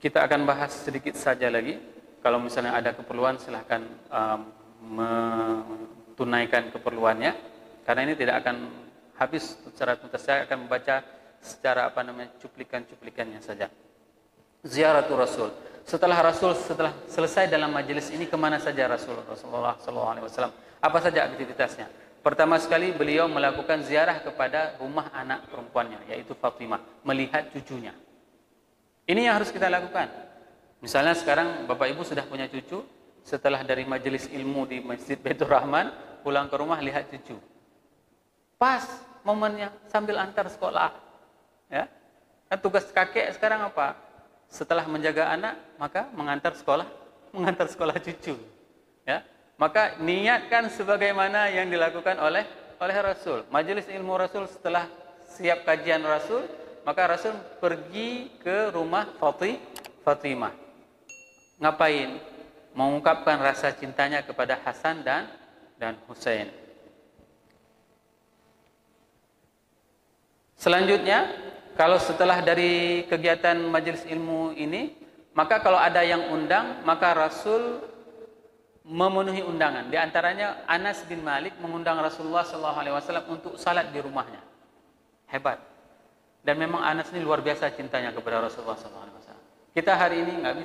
Kita akan bahas sedikit saja lagi. Kalau misalnya ada keperluan silahkan menunaikan keperluannya. Karena ini tidak akan habis secara tuntas. Saya akan membaca secara cuplikan-cuplikannya saja. Ziaratul Rasul. Setelah selesai dalam majelis ini, kemana saja Rasulullah SAW? Apa saja aktivitasnya? Pertama sekali beliau melakukan ziarah kepada rumah anak perempuannya, yaitu Fatimah, melihat cucunya. Ini yang harus kita lakukan. Misalnya sekarang Bapak Ibu sudah punya cucu, setelah dari majelis ilmu di Masjid Baitur Rahman, pulang ke rumah lihat cucu. Pas momennya sambil antar sekolah. Ya. Kan tugas kakek sekarang apa? Setelah menjaga anak, maka mengantar sekolah cucu. Ya. Maka niatkan sebagaimana yang dilakukan oleh Rasul. Majelis ilmu Rasul setelah siap kajian Rasul, maka Rasul pergi ke rumah Fatimah. Ngapain? Mengungkapkan rasa cintanya kepada Hasan dan Husain. Selanjutnya, kalau setelah dari kegiatan majelis ilmu ini, maka kalau ada yang undang, maka Rasul memenuhi undangan. Di antaranya Anas bin Malik mengundang Rasulullah SAW untuk salat di rumahnya. Hebat. Dan memang Anas ini luar biasa cintanya kepada Rasulullah SAW. Kita hari ini nggak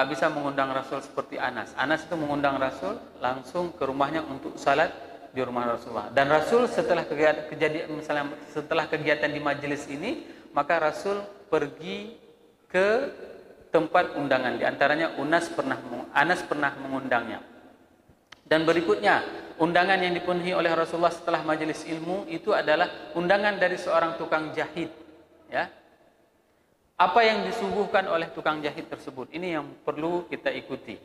bisa mengundang Rasul seperti Anas. Anas itu mengundang Rasul langsung ke rumahnya untuk salat di rumah Rasulullah. Dan Rasul setelah kegiatan di majelis ini, maka Rasul pergi ke tempat undangan. Di antaranya Anas pernah mengundangnya. Dan berikutnya, undangan yang dipenuhi oleh Rasulullah setelah majelis ilmu itu adalah undangan dari seorang tukang jahit. Ya. Apa yang disuguhkan oleh tukang jahit tersebut? Ini yang perlu kita ikuti.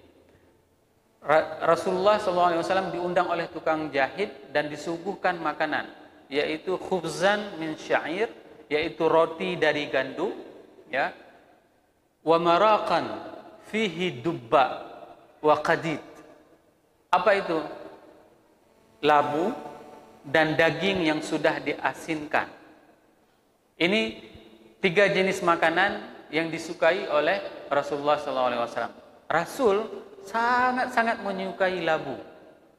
Rasulullah SAW diundang oleh tukang jahit dan disuguhkan makanan, yaitu khubzan min syair, yaitu roti dari gandum, ya. Wa maraqan fihi dubba wa qadid. Apa itu? Labu dan daging yang sudah diasinkan. Ini 3 jenis makanan yang disukai oleh Rasulullah SAW. Rasul sangat-sangat menyukai labu.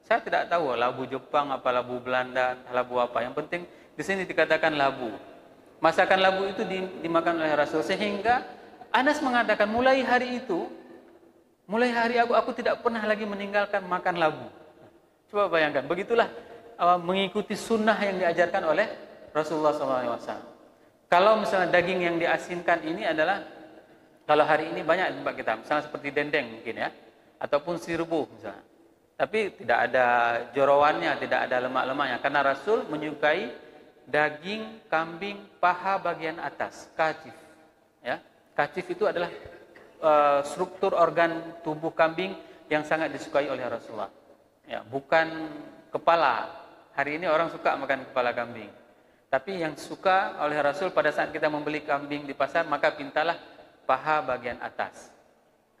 Saya tidak tahu labu Jepang, apa labu Belanda, labu apa. Yang penting di sini dikatakan labu. Masakan labu itu dimakan oleh Rasul, sehingga Anas mengatakan mulai hari aku tidak pernah lagi meninggalkan makan labu. Coba bayangkan, begitulah mengikuti sunnah yang diajarkan oleh Rasulullah SAW. Kalau misalnya daging yang diasinkan ini adalah, kalau hari ini banyak di tempat kita, misalnya seperti dendeng mungkin ya, ataupun sirbu misalnya. Tapi tidak ada jorowannya, tidak ada lemak-lemaknya, karena Rasul menyukai daging kambing paha bagian atas, kacif. Ya, kacif itu adalah struktur organ tubuh kambing yang sangat disukai oleh Rasulullah. Ya, bukan kepala. Hari ini orang suka makan kepala kambing. Tapi yang suka oleh Rasul pada saat kita membeli kambing di pasar, maka pintalah paha bagian atas.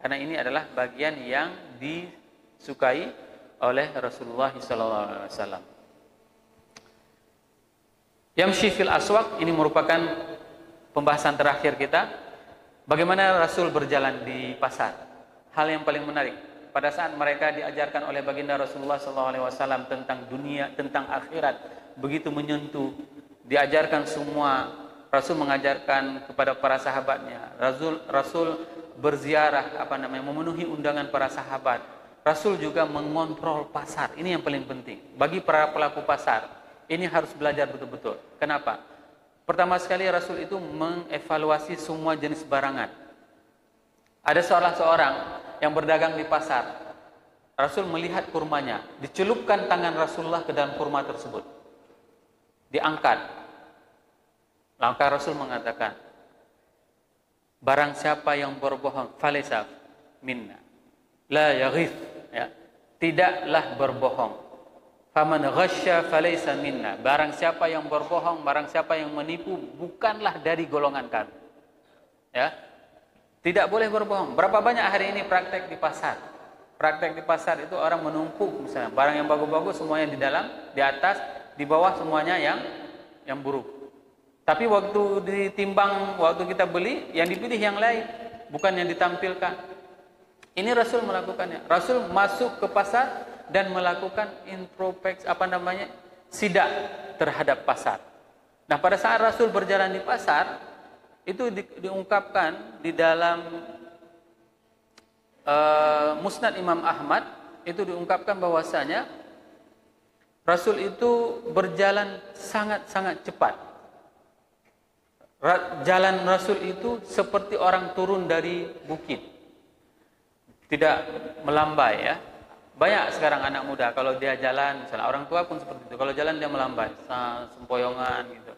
Karena ini adalah bagian yang disukai oleh Rasulullah SAW. Yamshi fil aswaq, ini merupakan pembahasan terakhir kita. Bagaimana Rasul berjalan di pasar? Hal yang paling menarik. Pada saat mereka diajarkan oleh baginda Rasulullah SAW tentang dunia, tentang akhirat, begitu menyentuh, diajarkan semua. Rasul mengajarkan kepada para sahabatnya. Rasul berziarah, memenuhi undangan para sahabat. Rasul juga mengontrol pasar. Ini yang paling penting. Bagi para pelaku pasar, ini harus belajar betul-betul. Kenapa? Pertama sekali Rasul itu mengevaluasi semua jenis barangan. Ada seorang yang berdagang di pasar. Rasul melihat kurmanya, dicelupkan tangan Rasulullah ke dalam kurma tersebut. Diangkat. Maka Rasul mengatakan, barang siapa yang berbohong, falaysa minna. La yaghith, ya. Tidaklah berbohong. Faman ghasya falaysa minna. Barang siapa yang berbohong, barang siapa yang menipu, bukanlah dari golongan kami. Ya. Tidak boleh berbohong. Berapa banyak hari ini praktek di pasar? Praktek di pasar itu orang menumpuk misalnya barang yang bagus-bagus semuanya di dalam, di atas, di bawah semuanya yang buruk. Tapi waktu ditimbang, waktu kita beli, yang dipilih yang lain. bukan yang ditampilkan. Ini Rasul melakukannya. Rasul masuk ke pasar dan melakukan introspeksi, sidak terhadap pasar. Nah, pada saat Rasul berjalan di pasar, itu diungkapkan di dalam Musnad Imam Ahmad, itu diungkapkan bahwasanya Rasul itu berjalan sangat-sangat cepat. Jalan Rasul itu seperti orang turun dari bukit, tidak melambai ya. Banyak sekarang anak muda kalau dia jalan, misalnya orang tua pun seperti itu. Kalau jalan dia melambai, sempoyongan gitu,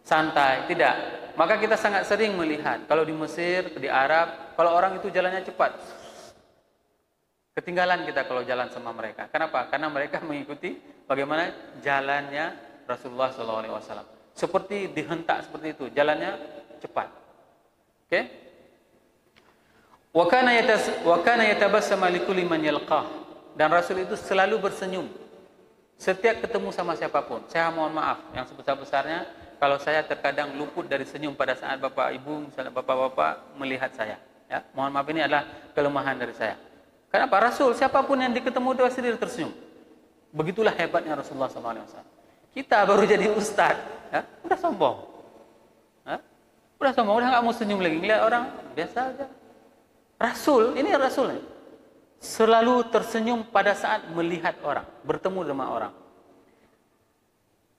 santai, tidak. Maka kita sangat sering melihat kalau di Mesir, di Arab, kalau orang itu jalannya cepat, ketinggalan kita kalau jalan sama mereka. Kenapa? Karena mereka mengikuti bagaimana jalannya Rasulullah SAW. Seperti dihentak seperti itu, jalannya cepat. Oke? Wa kana yatabassama likulli man yalqah. Dan Rasul itu selalu bersenyum setiap ketemu sama siapapun. Saya mohon maaf yang sebesar-besarnya kalau saya terkadang luput dari senyum pada saat Bapak Ibu, misalnya Bapak-bapak melihat saya. Ya, mohon maaf, ini adalah kelemahan dari saya. Kenapa? Rasul siapapun yang diketemu dia sendiri tersenyum. Begitulah hebatnya Rasulullah SAW. Kita baru jadi ustaz, ya, udah sombong, ya, udah nggak mau senyum lagi. Ngeliat orang biasa aja. Rasul, ini Rasul nih, selalu tersenyum pada saat melihat orang, bertemu dengan orang.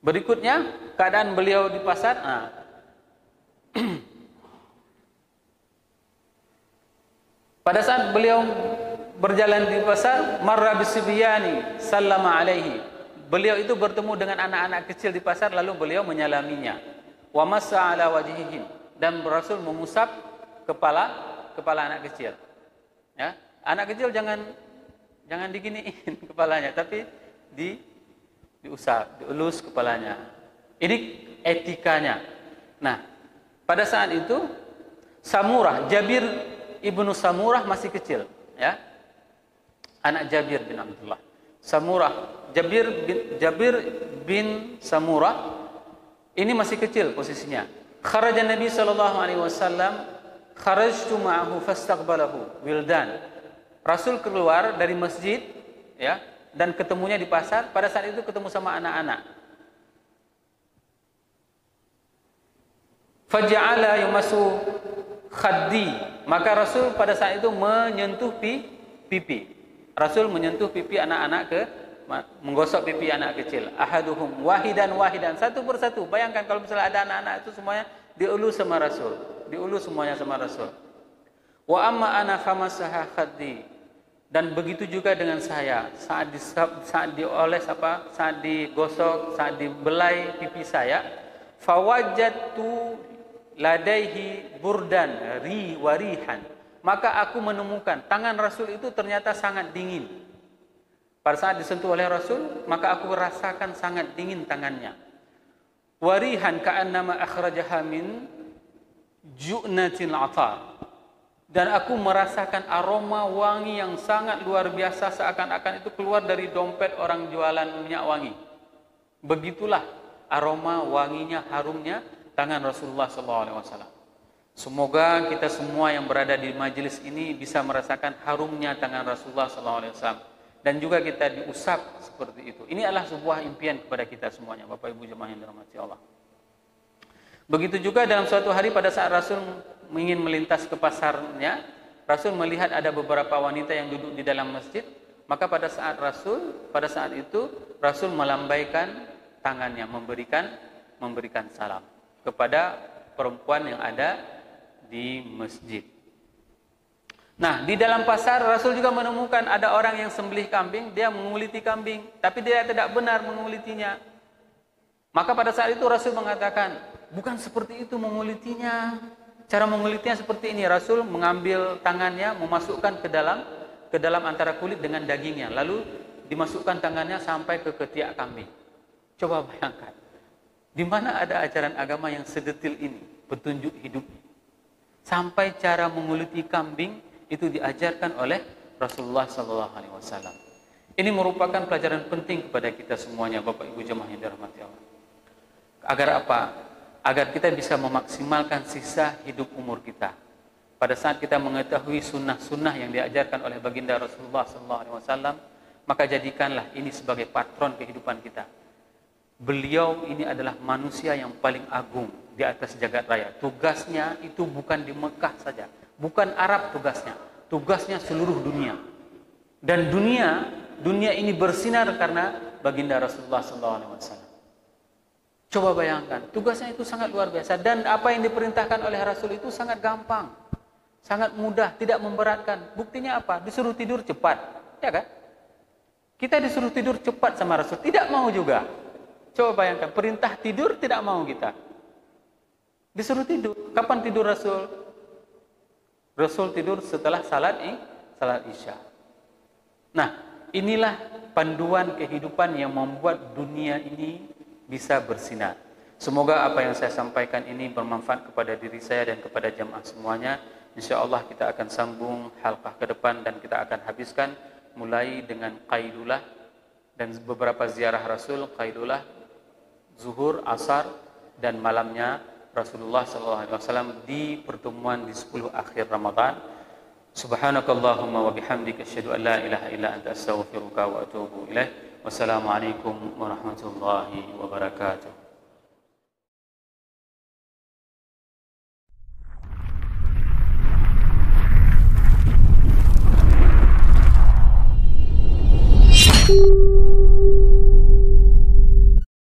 Berikutnya keadaan beliau di pasar. Pada saat beliau berjalan di pasar, marra bisibyani sallama alaihi. Beliau itu bertemu dengan anak-anak kecil di pasar, lalu beliau menyalaminya. Wa massa ala wajhihim, dan Rasul mengusap kepala anak kecil. Ya, anak kecil jangan diginiin kepalanya, tapi diusap, dielus kepalanya. Ini etikanya. Nah, pada saat itu Samurah, Jabir ibnu Samurah masih kecil, ya. Anak Jabir bin Abdullah. Jabir bin Samurah ini masih kecil posisinya. Kharaja Nabi sallallahu alaihi wasallam, kharajtu ma'ahu fastaqbalahu wildan. Rasul keluar dari masjid, ya, dan ketemunya di pasar. Pada saat itu ketemu sama anak-anak. Faja'ala yumasu khaddi. Maka Rasul pada saat itu menyentuh pipi. Rasul menyentuh pipi anak-anak, menggosok pipi anak kecil. Ahaduhum wahidan, satu persatu. Bayangkan kalau misalnya ada anak-anak itu semuanya dielus sama Rasul, semuanya sama Rasul. Wa amma ana famasaha khaddi. Dan begitu juga dengan saya, saat digosok, saat dibelai pipi saya, fawajadtu ladaihi burdan warihan. Maka aku menemukan tangan Rasul itu ternyata sangat dingin. Pada saat disentuh oleh Rasul, maka aku rasakan sangat dingin tangannya. Warihan ka'annama akhrajaha min ju'natil atar. Dan aku merasakan aroma wangi yang sangat luar biasa, seakan-akan itu keluar dari dompet orang jualan minyak wangi. Begitulah aroma wanginya, harumnya tangan Rasulullah SAW. Semoga kita semua yang berada di majelis ini bisa merasakan harumnya tangan Rasulullah SAW, dan juga kita diusap seperti itu. Ini adalah sebuah impian kepada kita semuanya, Bapak Ibu jemaah yang dirahmati Allah. Begitu juga dalam suatu hari pada saat Rasul ingin melintas ke pasarnya, Rasul melihat ada beberapa wanita yang duduk di dalam masjid. Maka pada saat itu Rasul melambaikan tangannya, memberikan salam kepada perempuan yang ada di masjid. Nah, di dalam pasar Rasul juga menemukan ada orang yang sembelih kambing, dia menguliti kambing, tapi dia tidak benar mengulitinya. Maka pada saat itu Rasul mengatakan, bukan seperti itu mengulitinya. Cara mengulitinya seperti ini. Rasul mengambil tangannya, memasukkan ke dalam antara kulit dengan dagingnya, lalu dimasukkan tangannya sampai ke ketiak kambing. Coba bayangkan, di mana ada ajaran agama yang sedetil ini, petunjuk hidup. Sampai cara menguliti kambing itu diajarkan oleh Rasulullah SAW. Ini merupakan pelajaran penting kepada kita semuanya, Bapak Ibu jemaah yang dirahmati Allah. Agar apa? Agar kita bisa memaksimalkan sisa hidup umur kita. Pada saat kita mengetahui sunnah-sunnah yang diajarkan oleh baginda Rasulullah SAW, maka jadikanlah ini sebagai patron kehidupan kita. Beliau ini adalah manusia yang paling agung di atas jagat raya. Tugasnya itu bukan di Mekah saja, bukan Arab tugasnya, tugasnya seluruh dunia. Dan dunia ini bersinar karena baginda Rasulullah SAW. Coba bayangkan, tugasnya itu sangat luar biasa, dan apa yang diperintahkan oleh Rasul itu sangat gampang, sangat mudah, tidak memberatkan. Buktinya apa? Disuruh tidur cepat, ya kan? Kita disuruh tidur cepat sama Rasul, tidak mau juga. Coba bayangkan, perintah tidur tidak mau kita. Disuruh tidur. Kapan tidur Rasul? Rasul tidur setelah salat Isya. Nah, inilah panduan kehidupan yang membuat dunia ini bisa bersinar. Semoga apa yang saya sampaikan ini bermanfaat kepada diri saya dan kepada jamaah semuanya. InsyaAllah kita akan sambung halqah ke depan dan kita akan habiskan mulai dengan qailulah dan beberapa ziarah Rasul, qailulah, zuhur, asar, dan malamnya Rasulullah SAW di pertemuan di 10 akhir Ramadan. Subhanakallahumma wa bihamdika asyhadu an la ilaha illa anta astaghfiruka wa atubu ilaik. Wassalamualaikum warahmatullahi wabarakatuh.